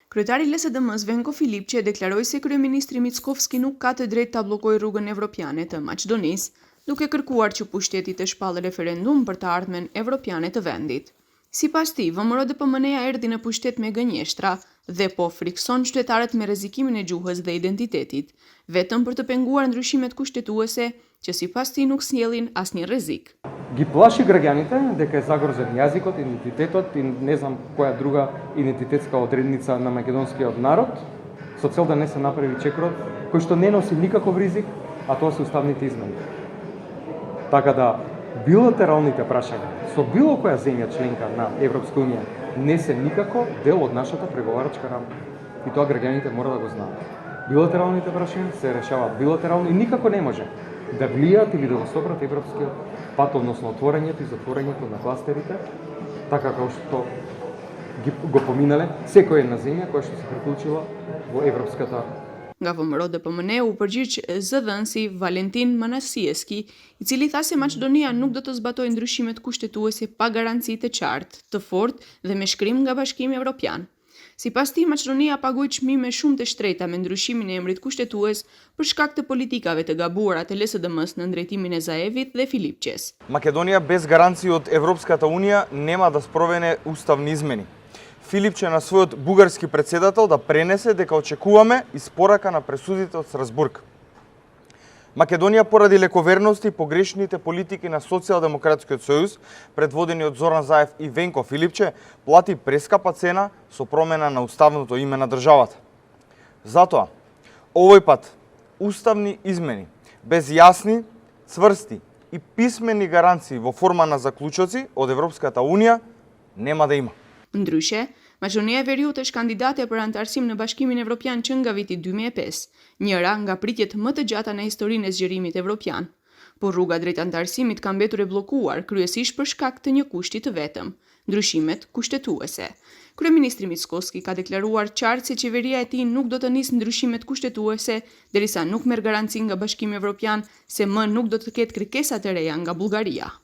Kryetari i LSDM-s Venko Filipçi deklaroi se kryeministri Mickovski nuk ka të drejtë ta bllokojë rrugën evropiane të Maqedonisë, duke kërkuar që pushteti të shpallë referendum për të ardhmen evropiane të vendit. Sipas tij, VMRO-DPMNE-ja erdhi në pushtet me gënjeshtra dhe po frikson qytetarët me rrezikimin e gjuhës dhe identitetit, vetëm për të penguar ndryshimet kushtetuese që sipas tij nuk sjellin asnjë rrezik. Ги плаши граѓаните дека е загрозен јазикот, идентитетот и не знам која друга идентитетска одредница на македонскиот народ, со цел да не се направи чекрот, кој што не носи никаков ризик, а тоа се уставните измени. Така да, билатералните прашања со било која земја членка на Европска унија не се никако дел од нашата преговарачка рамка. И тоа граѓаните мора да го знаат. Билатералните прашања се решаваат билатерално и никако не може да влијаат или да го сопрат европскиот пат, односно отворањето и затворањето на кластерите, така како што го поминале секоја една земја која што се приклучила во европската. Nga VMRO-DPMNE u përgjigj zëdhënësi Valentin Manasieski, i cili tha se Maqedonia nuk do të zbatojë ndryshimet kushtetuese pa garanci të qartë, të fortë dhe me shkrim nga Bashkimi Evropian. Sipas tij, Maqedonia pagoi çmime shumë të shtrenjta me ndryshimin e emrit kushtetues për shkak të politikave të gabuara të LSDM-s në ndrejtimin e Zaevit dhe Filipçes. Македонија без гаранции од Европската унија нема да спроведе уставни измени. Филипче на својот бугарски председател да пренесе дека очекуваме испорака на пресудите од Страсбург. Македонија поради лековерност и погрешните политики на Социјалдемократскиот сојуз, предводени од Зоран Заев и Венко Филипче, плати прескапа цена со промена на уставното име на државата. Затоа, овој пат, уставни измени, без јасни, цврсти и писмени гаранции во форма на заклучоци од Европската унија, нема да има. Ndryshe, Maqedonia e Veriut është kandidate për antarësim në Bashkimin Evropian që nga viti 2005, njëra nga pritjet më të gjata në historinë e zgjerimit evropian. Por rruga drejt antarësimit ka mbetur e bllokuar kryesisht për shkak të një kushti të vetëm, ndryshimet kushtetuese. Kryeministri Mickovski ka deklaruar qartë se qeveria e tij nuk do të nisë ndryshimet kushtetuese derisa nuk merr garanci nga Bashkimi Evropian se më nuk do të ketë kërkesa të reja nga Bullgaria.